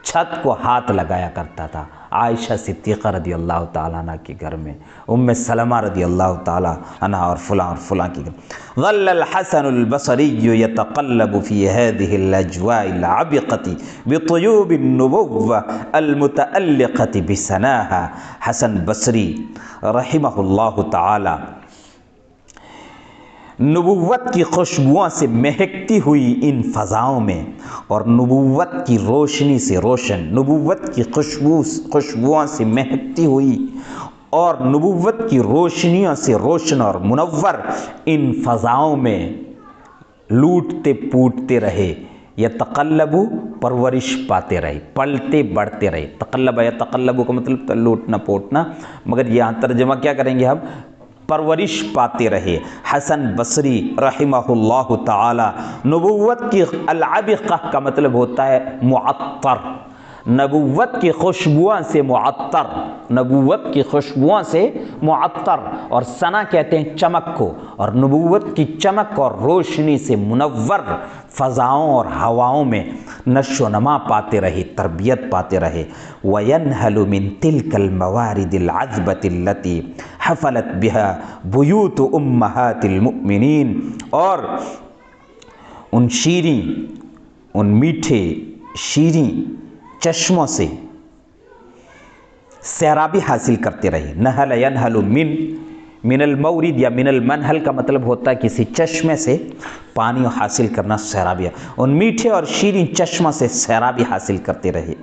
چھت کو ہاتھ لگایا کرتا تھا عائشہ صدیقہ رضی اللہ تعالیٰ عنہ کے گھر میں، ام سلمہ رضی اللہ تعالیٰ عنہ اور فلاں کی گھر۔ ظل الحسن البصری يتقلب في هذه الاجواء العبقة بطيوب النبوة المتألقة بسناها۔ حسن بصری رحمہ اللہ تعالی نبوت کی خوشبوؤں سے مہکتی ہوئی ان فضاؤں میں، اور نبوت کی روشنی سے روشن، نبوت کی خوشبوؤں سے مہکتی ہوئی اور نبوت کی روشنیوں سے روشن اور منور ان فضاؤں میں لوٹتے پوٹتے رہے، یتقلب پرورش پاتے رہے، پلتے بڑھتے رہے۔ تقلب یا تقلب کا مطلب لوٹنا پوٹنا، مگر یہاں ترجمہ کیا کریں گے ہم؟ پرورش پاتے رہے۔ حسن بصری رحمہ اللہ تعالی، نبوت کی العبقہ کا مطلب ہوتا ہے معطر، نبوت کی خوشبوؤں سے معطر، نبوت کی خوشبوؤں سے معطر، اور ثنا کہتے ہیں چمک کو، اور نبوت کی چمک اور روشنی سے منور فضاؤں اور ہواؤں میں نشو و نما پاتے رہے، تربیت پاتے رہے۔ وَيَنْهَلُ مِن تِلْكَ الْمَوَارِدِ الْعَذْبَةِ الَّتِي حَفَلَتْ بِهَا بُيُوتُ أُمَّهَاتِ الْمُؤْمِنِينَ، اور ان شیریں، ان میٹھے شیریں چشموں سے سیرابی حاصل کرتے رہے۔ نہل ینہل من المورد یا من المنہل کا مطلب ہوتا ہے کسی چشمے سے پانی حاصل کرنا، سیرابی، ان میٹھے اور شیریں چشموں سے سیرابی حاصل کرتے رہے۔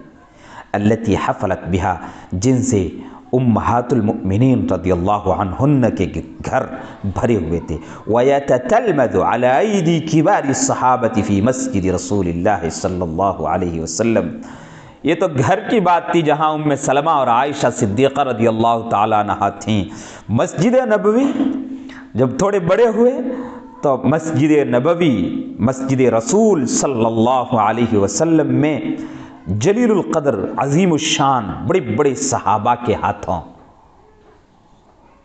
التی حفلت بہا، جن سے امہات المؤمنین رضی اللہ عنہن کے گھر بھرے ہوئے تھے۔ وَيَتَتَلْمَذُ عَلَى أَيْدِي كِبَارِ الصَّحَابَةِ فِي مَسْجِدِ رسول اللہ صلی اللہ علیہ وسلم۔ یہ تو گھر کی بات تھی جہاں ام سلمہ اور عائشہ صدیقہ رضی اللہ تعالیٰ عنہ تھیں۔ مسجد نبوی جب تھوڑے بڑے ہوئے تو مسجد نبوی، مسجد رسول صلی اللہ علیہ وسلم میں جلیل القدر، عظیم الشان، بڑے بڑے صحابہ کے ہاتھوں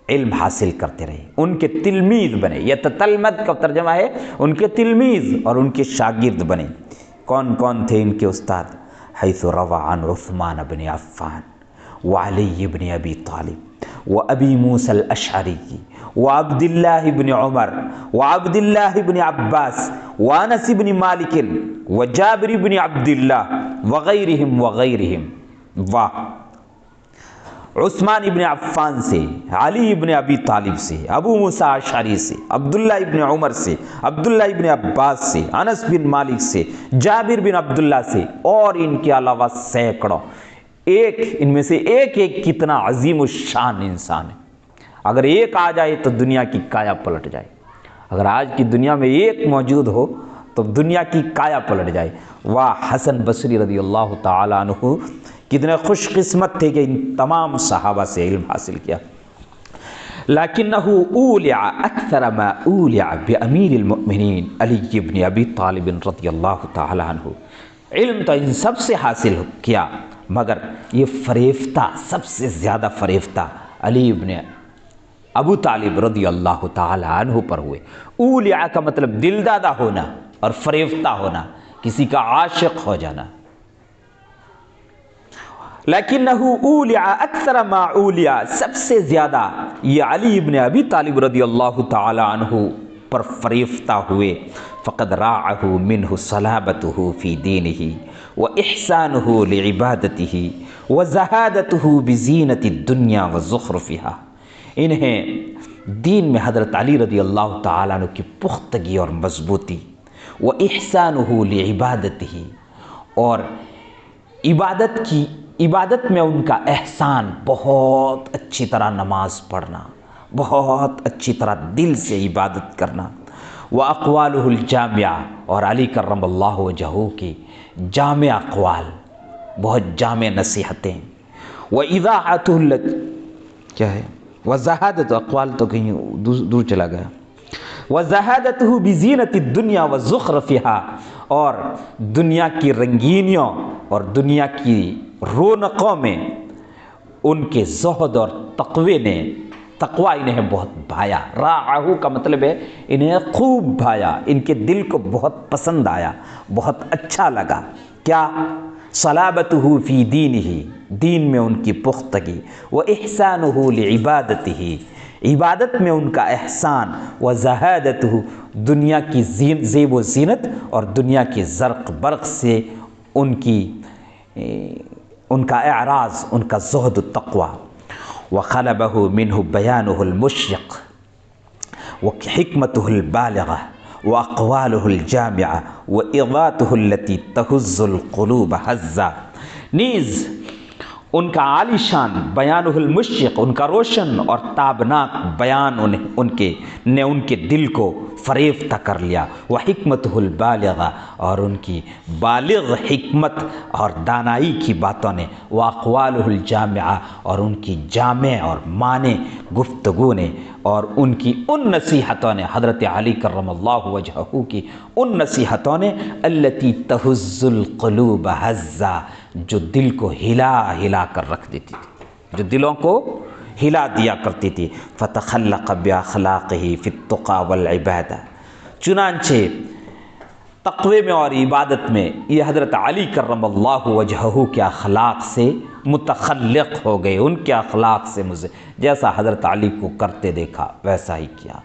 علم حاصل کرتے رہے، ان کے تلمیذ بنے۔ یتتلمذ کا ترجمہ ہے ان کے تلمیذ اور ان کے شاگرد بنے۔ کون کون تھے ان کے استاد؟ حیث روى عن عثمان بن عفان وعلی بن ابی طالب وابی موسیٰ الاشعری وعبد اللہ بن عمر وعبد اللہ بن عباس وانس بن مالک وجابر بن عبداللہ وغیرہم عثمان ابن عفان سے، علی ابن ابی طالب سے، ابو موسیٰ اشعری سے، عبداللہ ابن عمر سے، عبداللہ ابن عباس سے، انس بن مالک سے، جابر بن عبداللہ سے، اور ان کے علاوہ سینکڑوں، ان میں سے ایک کتنا عظیم الشان انسان ہے۔ اگر ایک آ جائے تو دنیا کی کایا پلٹ جائے، اگر آج کی دنیا میں ایک موجود ہو تو دنیا کی کایا پلٹ جائے۔ واہ، حسن بصری رضی اللہ تعالیٰ عنہ کتنے خوش قسمت تھے کہ ان تمام صحابہ سے علم حاصل کیا۔ لیکنہ اولع اکثر ما اولع بامیر المؤمنین علی بن ابی طالب رضی اللہ تعالی عنہ، علم تو ان سب سے حاصل کیا مگر یہ فریفتہ، سب سے زیادہ فریفتہ علی بن ابو طالب رضی اللہ تعالی عنہ پر ہوئے۔ اولع کا مطلب دل دادہ ہونا اور فریفتہ ہونا، کسی کا عاشق ہو جانا۔ لیکنہ اولع اکثر ما اولع، سب سے زیادہ یہ علی بن ابی طالب رضی اللہ تعالی عنہ پر فریفتہ ہوئے۔ فقد راعہ منہ صلابتہ فی دینہ واحسانہ لعبادتہ وزہادتہ بزینۃ الدنیا وزخرفہا، انہیں دین میں حضرت علی رضی اللہ تعالیٰ عنہ کی پختگی اور مضبوطی، واحسانہ لعبادتہ، اور عبادت میں ان کا احسان، بہت اچھی طرح نماز پڑھنا، بہت اچھی طرح دل سے عبادت کرنا۔ وَأَقْوَالُهُ الْجَامِعَةُ، اور علی کرم اللہ وجہہ کی جامع اقوال، بہت جامع نصیحتیں۔ وَإِذَاعَتُهُ کیا ہے؟ وزہادت اقوال تو کہیں دور چلا گیا. وزہادتہ بزینت الدنیا وزخرفہا، اور دنیا کی رنگینیوں اور دنیا کی رونقوں میں ان کے زہد اور تقوی انہیں بہت بھایا. راعہ کا مطلب ہے انہیں خوب بھایا، ان کے دل کو بہت پسند آیا، بہت اچھا لگا. کیا؟ صلابتہ فی دینہ، دین میں ان کی پختگی، و احسانہ لعبادتہ، عبادت میں ان کا احسان، و زہادتہ، دنیا کی زیب و زینت اور دنیا کی زرق برق سے ان کا اعراض، ان کا زہد و تقوی. وخلبہ منہ بیانہ المشرق وحکمتہ البالغہ واقوالہ الجامعہ واغاثہ التی تہز القلوب ہزا. نیز ان کا عالی شان بیانہ المشرق، ان کا روشن اور تابناک بیان نے ان کے دل کو فریفتہ کر لیا. وحکمتہ البالغہ، اور ان کی بالغ حکمت اور دانائی کی باتوں نے، واقوالہ الجامعہ، اور ان کی جامع اور معنی گفتگو نے، اور ان کی ان نصیحتوں نے، حضرت علی کرم اللہ وجہہ کی ان نصیحتوں نے، التی تہز القلوب ہزا، جو دل کو ہلا ہلا کر رکھ دیتی تھی، جو دلوں کو ہلا دیا کرتی تھی. فتخلق باخلاقہ فی التقی والعبادہ، چنانچہ تقوی میں اور عبادت میں یہ حضرت علی کرم اللہ وجہہ کے اخلاق سے متخلق ہو گئے. ان کے اخلاق سے مجھے جیسا حضرت علی کو کرتے دیکھا ویسا ہی کیا.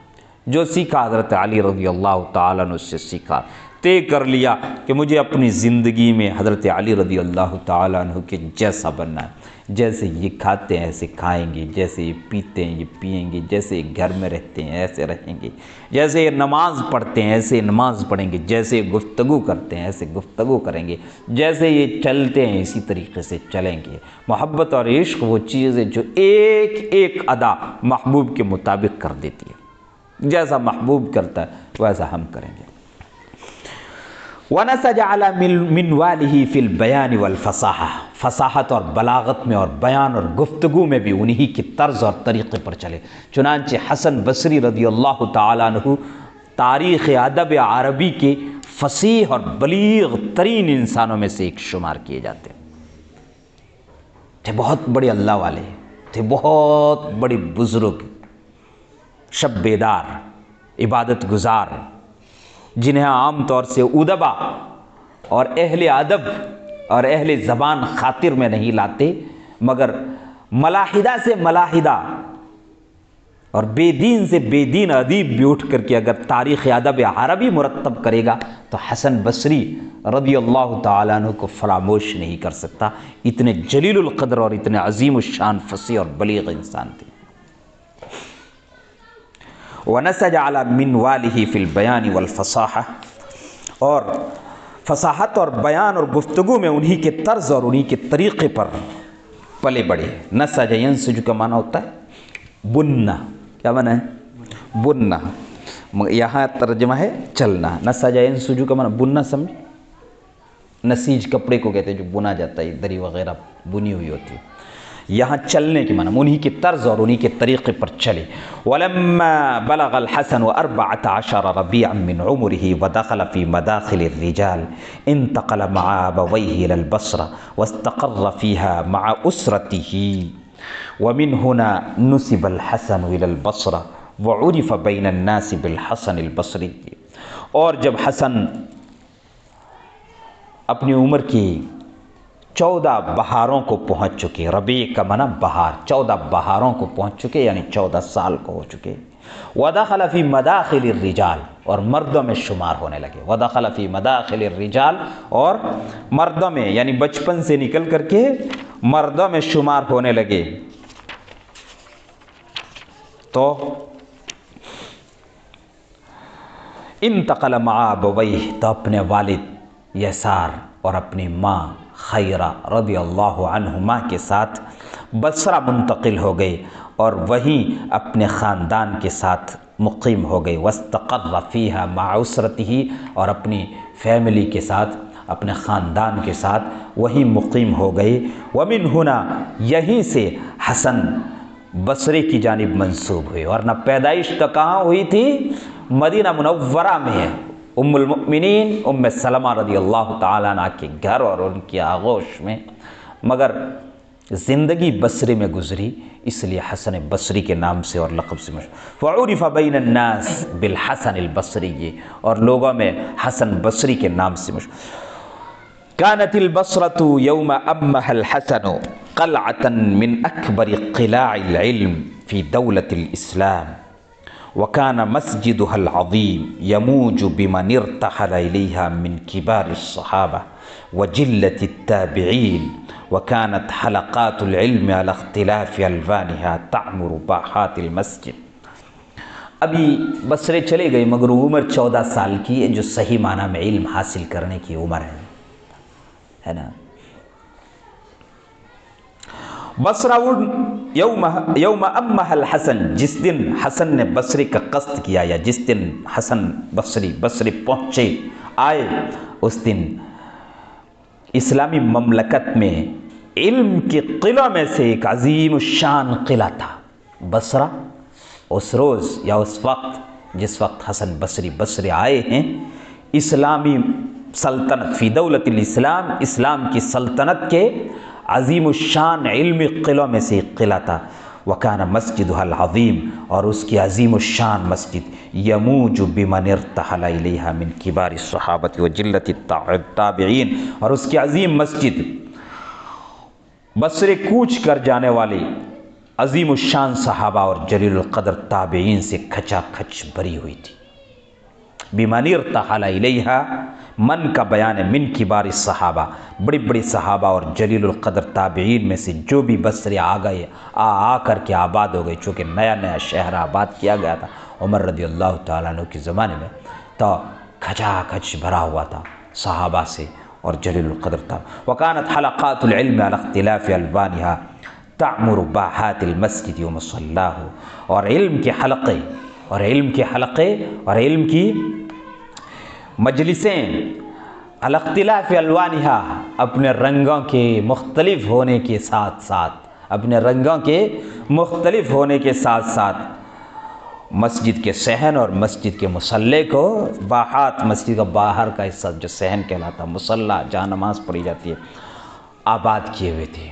جو سیکھا حضرت علی رضی اللہ تعالیٰ عنہ سے سیکھا. طے کر لیا کہ مجھے اپنی زندگی میں حضرت علی رضی اللہ تعالیٰ عنہ کے جیسا بننا ہے. جیسے یہ کھاتے ہیں ایسے کھائیں گے، جیسے یہ پیتے ہیں یہ پئیں گے، جیسے یہ گھر میں رہتے ہیں ایسے رہیں گے، جیسے یہ نماز پڑھتے ہیں ایسے نماز پڑھیں گے، جیسے یہ گفتگو کرتے ہیں ایسے گفتگو کریں گے، جیسے یہ چلتے ہیں اسی طریقے سے چلیں گے. محبت اور عشق وہ چیز ہے جو ایک ایک ادا محبوب کے مطابق کر دیتی ہے. جیسا محبوب کرتا ہے ویسا ہم کریں گے. وَنَسَجَ عَلَى مِنْوَالِهِ فِي الْبَيَانِ وَالْفَصَاحَةِ، فصاحت اور بلاغت میں اور بیان اور گفتگو میں بھی انہی کی طرز اور طریقے پر چلے. چنانچہ حسن بصری رضی اللہ تعالیٰ عنہ تاریخ ادب عربی کے فصیح اور بلیغ ترین انسانوں میں سے ایک شمار کیے جاتے ہیں. تھے بہت بڑے اللہ والے، تھے بہت بڑے بزرگ، شب بیدار، عبادت گزار، جنہیں عام طور سے ادبا اور اہل ادب اور اہل زبان خاطر میں نہیں لاتے، مگر ملاحدہ سے ملاحدہ اور بے دین سے بے دین ادیب بھی اٹھ کر کے اگر تاریخ ادب عربی مرتب کرے گا تو حسن بصری رضی اللہ تعالیٰ عنہ کو فراموش نہیں کر سکتا. اتنے جلیل القدر اور اتنے عظیم الشان فصیح اور بلیغ انسان تھے. وَنَسَجَ عَلَى مِنْوَالِهِ فِي الْبَيَانِ وَالْفَصَاحَةِ، اور فصاحت اور بیان اور گفتگو میں انہی کے طرز اور انہی کے طریقے پر پلے بڑھے. نسج ینسج کا معنی ہوتا ہے بننا. کیا معنی ہے؟ بننا. یہاں ترجمہ ہے چلنا. نسج ینسج کا معنی بننا، سمجھ؟ نسیج کپڑے کو کہتے ہیں جو بنا جاتا ہے، دری وغیرہ بنی ہوئی ہوتی ہے. یہاں چلنے کی معنی انہی کے طرز اور انہی کے طریقے پر چلے. وَلَمَّا بَلَغَ الْحَسَنُ 14 رَبِيعًا مِّنْ عُمُرِهِ وَدَخَلَ فِي مَدَاخِلِ الرِّجَالِ انتقل مع أبويه إلى البصرة واستقر فيها مع أسرته، ومن هنا نسب الحسن إلى البصرة وعرف بين الناس بالحسن البصري. اور جب حسن اپنی عمر کی 14 بہاروں کو پہنچ چکے، ربیع کا معنی بہار، 14 بہاروں کو پہنچ چکے یعنی 14 سال کو ہو چکے. وَدَخَلَ فِي مَدَاخِلِ الرِّجَالِ، اور مردوں میں شمار ہونے لگے. وَدَخَلَ فِي مَدَاخِلِ الرِّجَالِ، اور مردوں میں یعنی بچپن سے نکل کر کے مردوں میں شمار ہونے لگے. تو انتقل مع ابویہ، تو اپنے والد یسار اور اپنی ماں خیرہ رضی اللہ عنہما کے ساتھ بصرہ منتقل ہو گئے اور وہیں اپنے خاندان کے ساتھ مقیم ہو گئے. واستقر فیہا مع اسرتہ، اور اپنی فیملی کے ساتھ اپنے خاندان کے ساتھ وہیں مقیم ہو گئے. ومن ہنا، یہیں سے حسن بصرے کی جانب منسوب ہوئی، ورنہ پیدائش تو کہاں ہوئی تھی؟ مدینہ منورہ میں ہے، ام المؤمنین ام سلمہ رضی اللہ تعالیٰ عنہ کے گھر اور ان کی آغوش میں، مگر زندگی بصرے میں گزری، اس لیے حسن بصری کے نام سے اور لقب سے مشہور۔ فعرف بین الناس بالحسن البصری، اور لوگوں میں حسن بصری کے نام سے مشہور۔ كانت البصرة يوم أمها الحسن قلعة من أكبر قلاع العلم في دولة الإسلام، وكان مسجدها العظيم يموج بمن ارتحل إليها من كبار الصحابة وجلة التابعين، وكانت حلقات العلم على اختلاف ألوانها تعمر باحات المسجد۔ ابھی بصرے چلے گئے مگر عمر 14 سال کی ہے، جو صحیح معنی میں علم حاصل کرنے کی عمر ہے نا۔ بصرہ یوم امہ الحسن، جس دن حسن نے بصری کا قصد کیا، یا جس دن حسن بصری پہنچے آئے، اس دن اسلامی مملکت میں علم کے قلعوں میں سے ایک عظیم الشان قلعہ تھا بصرہ۔ اس روز یا اس وقت جس وقت حسن بصری آئے ہیں، اسلامی سلطنت فی دولت الاسلام، اسلام کی سلطنت کے عظیم الشان علمی قلعوں میں سے ایک قلعہ تھا۔ وکان مسجدها العظیم، اور اس کی عظیم الشان مسجد یموج بمن ارتحل الیہا من کبار الصحابۃ وجلۃ التابعین، اور اس کی عظیم مسجد بصرے کوچ کر جانے والی عظیم الشان صحابہ اور جلیل القدر تابعین سے کھچا کھچ بھری ہوئی تھی۔ بمن ارتحل الیہا، من کا بیان ہے من کبار الصحابہ، بڑی بڑی صحابہ اور جلیل القدر تابعین میں سے جو بھی بصرے آ گئے، آ کر کے آباد ہو گئے، چونکہ نیا نیا شہر آباد کیا گیا تھا عمر رضی اللہ تعالیٰ عنہ کے زمانے میں، تو کھچا کھچ بھرا ہوا تھا صحابہ سے اور جلیل القدر تابعین۔ وکانت حلقات العلم علی اختلاف الوانها تعمر باحات المسجد ومصلاہ، اور علم کے حلقے اور علم کی مجلسیں علی اختلاف الوانہا، اپنے رنگوں کے مختلف ہونے کے ساتھ ساتھ مسجد کے صحن اور مسجد کے مصلے کو، باحات مسجد کا باہر کا حصہ جو صحن کہلاتا، مصلی جہاں نماز پڑھی جاتی ہے، آباد کیے ہوئے تھے۔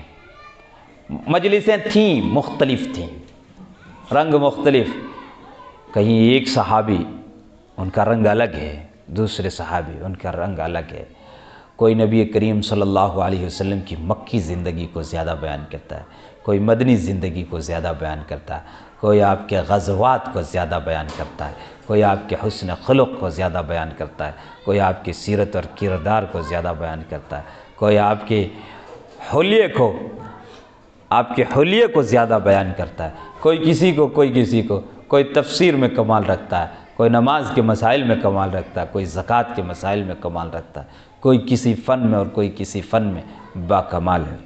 مجلسیں تھیں، مختلف تھیں، رنگ مختلف، کہیں ایک صحابی ان کا رنگ الگ ہے، دوسرے صحابی ان کا رنگ الگ ہے، کوئی نبی کریم صلی اللہ علیہ وسلم کی مکی زندگی کو زیادہ بیان کرتا ہے، کوئی مدنی زندگی کو زیادہ بیان کرتا ہے، کوئی آپ کے غزوات کو زیادہ بیان کرتا ہے، کوئی آپ کے حسن خلق کو زیادہ بیان کرتا ہے، کوئی آپ کی سیرت اور کردار کو زیادہ بیان کرتا ہے، کوئی آپ کے حلیے کو زیادہ بیان کرتا ہے، کوئی کسی کو، کوئی تفسیر میں کمال رکھتا ہے، کوئی نماز کے مسائل میں کمال رکھتا ہے، کوئی زکوٰۃ کے مسائل میں کمال رکھتا ہے، کوئی کسی فن میں اور کوئی کسی فن میں با کمال ہے۔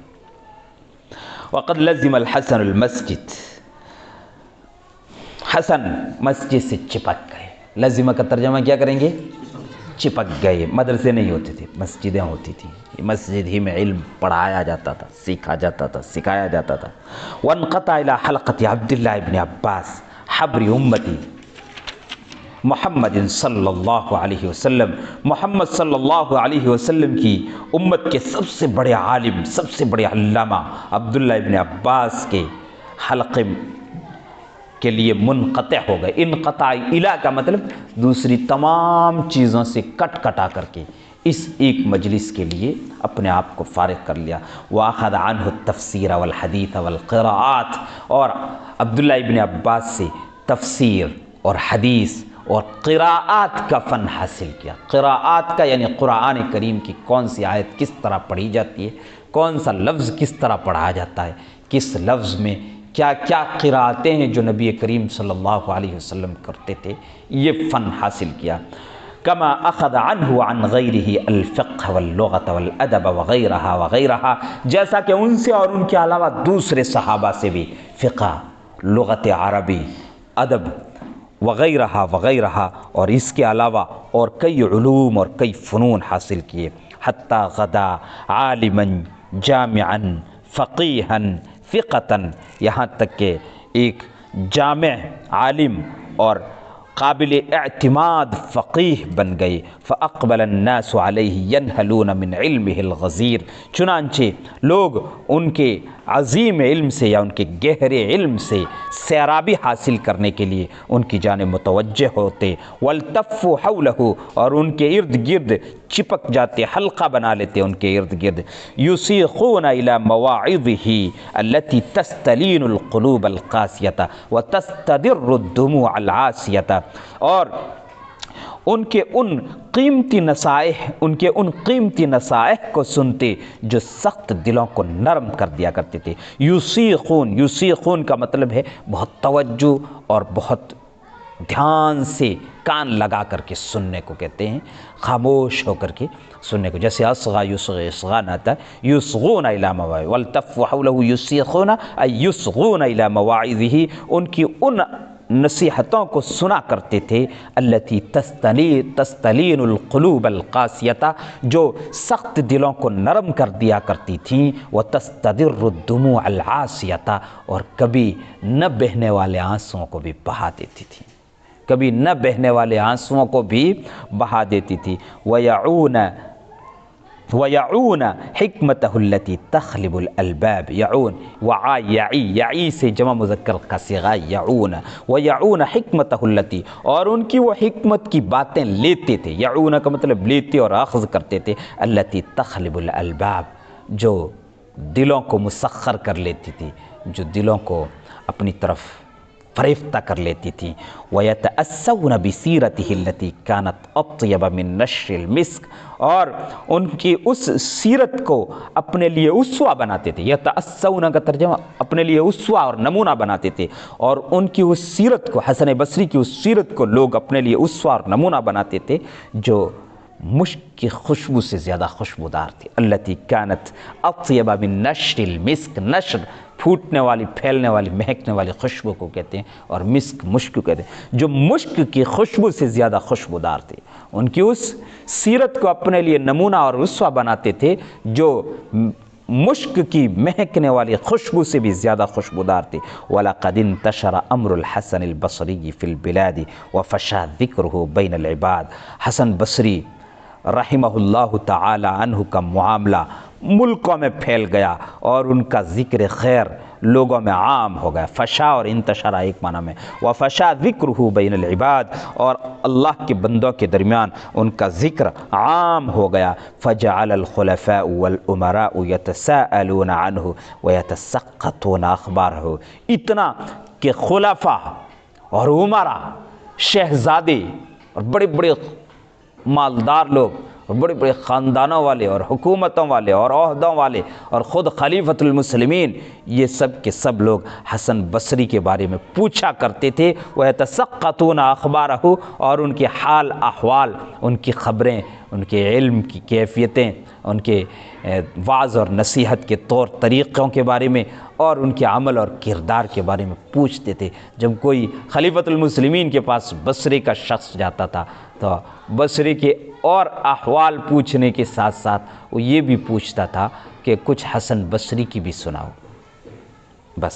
وقد لزم الحسن المسجد، حسن مسجد سے چپک گئے۔ لزمہ کا ترجمہ کیا کریں گے؟ چپک گئے۔ مدرسے نہیں ہوتے تھے، مسجدیں ہوتی تھیں، مسجد ہی میں علم پڑھایا جاتا تھا، سیکھا جاتا تھا، سکھایا جاتا تھا۔ وانقطع الى حلقۃ عبداللہ ابن عباس حبر امتی محمد صلی اللہ علیہ وسلم، محمد صلی اللہ علیہ وسلم کی امت کے سب سے بڑے عالم، سب سے بڑے علامہ عبداللہ ابن عباس کے حلقے کے لیے منقطع ہو گئے۔ انقطاع الہ کا مطلب دوسری تمام چیزوں سے کٹا کر کے اس ایک مجلس کے لیے اپنے آپ کو فارغ کر لیا۔ وَأَخَذَ عَنْهُ التَّفْسِيرَ وَالْحَدِيثَ وَالْقِرَاءَات، اور عبداللہ ابن عباس سے تفسیر اور حدیث اور قراءات کا فن حاصل کیا۔ قراءات کا یعنی قرآن کریم کی کون سی آیت کس طرح پڑھی جاتی ہے، کون سا لفظ کس طرح پڑھا جاتا ہے، کس لفظ میں کیا کیا قراءتیں ہیں جو نبی کریم صلی اللہ علیہ وسلم کرتے تھے، یہ فن حاصل کیا۔ کما اخذ عنہ عن غیرہ الفقہ واللغة والادب وغیرہ، جیسا کہ ان سے اور ان کے علاوہ دوسرے صحابہ سے بھی فقہ، لغت عربی، ادب وغیرہ اور اس کے علاوہ اور کئی علوم اور کئی فنون حاصل کیے۔ حتی غدا عالما جامعا فقیہا فقہا، یہاں تک کہ ایک جامع عالم اور قابل اعتماد فقیہ بن گئے۔ فاقبل الناس علیہ ینہلون من علمہ الغزیر، چنانچہ لوگ ان کے عظیم علم سے یا ان کے گہرے علم سے سیرابی حاصل کرنے کے لیے ان کی جانب متوجہ ہوتے۔ والتفوا حولہ، اور ان کے ارد گرد چپک جاتے، حلقہ بنا لیتے ان کے ارد گرد۔ یصیخون الی مواعظہ التی تستلین القلوب القاسیۃ وتستدر الدموع العاسیۃ، اور ان کے ان قیمتی نصائح کو سنتے جو سخت دلوں کو نرم کر دیا کرتے تھے۔ یصیخون کا مطلب ہے بہت توجہ اور بہت دھیان سے کان لگا کر کے سننے کو کہتے ہیں، خاموش ہو کر کے سننے کو، جیسے اصغا یصغی اصغان آتا ہے۔ یصغون الی مواعظ والتفوا حولہ یصیخون ای یصغون الی مواعظہ، ان کی ان نصیحتوں کو سنا کرتے تھے، التی تستلین القلوب القاسیۃ، جو سخت دلوں کو نرم کر دیا کرتی تھیں، وتستدر الدموع العاسیۃ، اور کبھی نہ بہنے والے آنسوؤں کو بھی بہا دیتی تھی، کبھی نہ بہنے والے آنسوؤں کو بھی بہا دیتی تھی۔ وَيَعُونَ حِکْمَتَهُ الَّتِی تَخْلِبُ الْأَلْبَابِ، یعون یعی سے جمع مذکر کا صیغہ یعون، وَيَعُونَ حِکْمَتَهُ الَّتِی، اور ان کی وہ حکمت کی باتیں لیتے تھے، یعون کا مطلب لیتے اور اخذ کرتے تھے، الَّتِی تَخْلِبُ الْأَلْبَابِ، جو دلوں کو مسخر کر لیتی تھی، جو دلوں کو اپنی طرف فریفتہ کر لیتی تھی۔ وَيَتَأَسَّوْنَ بِسِیرَتِهِ الَّتِی كَانَتْ أَطْیَبَ مِن نَشْرِ الْمِسْکِ، اور ان کی اس سیرت کو اپنے لیے اسوہ بناتے تھے۔ یتأسون کا ترجمہ اپنے لیے اسوہ اور نمونہ بناتے تھے، اور ان کی اس سیرت کو، حسن بصری کی اس سیرت کو لوگ اپنے لیے اسوہ اور نمونہ بناتے تھے، جو مشک کی خوشبو سے زیادہ خوشبودار تھی۔ التی کانت اطیب من نشر المسک، نشر پھوٹنے والی، پھیلنے والی، مہکنے والی خوشبو کو کہتے ہیں، اور مسک مشک کو کہتے ہیں، جو مشک کی خوشبو سے زیادہ خوشبودار تھی۔ ان کی اس سیرت کو اپنے لیے نمونہ اور اسوہ بناتے تھے، جو مشک کی مہکنے والی خوشبو سے بھی زیادہ خوشبودار تھی۔ وَلَقَدْ انتشر امر الحسن البصری فی البلاد وفشا ذکرہ بین العباد، حسن بصری رحمہ اللہ تعالی عنہ کا معاملہ ملکوں میں پھیل گیا اور ان کا ذکر خیر لوگوں میں عام ہو گیا۔ فشا اور انتشار ایک معنی میں، وفشا ذکرہ بین العباد، اور اللہ کے بندوں کے درمیان ان کا ذکر عام ہو گیا۔ فجعل الخلفاء والامراء یتساءلون عنہ ویتسقطون اخبارہ، اتنا کہ خلفاء اور امراء، شہزادے اور بڑے بڑے مالدار لوگ اور بڑے بڑے خاندانوں والے اور حکومتوں والے اور عہدوں والے اور خود خلیفۃ المسلمین، یہ سب کے سب لوگ حسن بصری کے بارے میں پوچھا کرتے تھے۔ وَيَتَسَقَّطُونَ أَخْبَارَهُ، اور ان کے حال احوال، ان کی خبریں، ان کے علم کی کیفیتیں، ان کے وعظ اور نصیحت کے طور طریقوں کے بارے میں اور ان کے عمل اور کردار کے بارے میں پوچھتے تھے۔ جب کوئی خلیفۃ المسلمین کے پاس بصری کا شخص جاتا تھا تو بصری کے اور احوال پوچھنے کے ساتھ ساتھ وہ یہ بھی پوچھتا تھا کہ کچھ حسن بصری کی بھی سناؤ، بس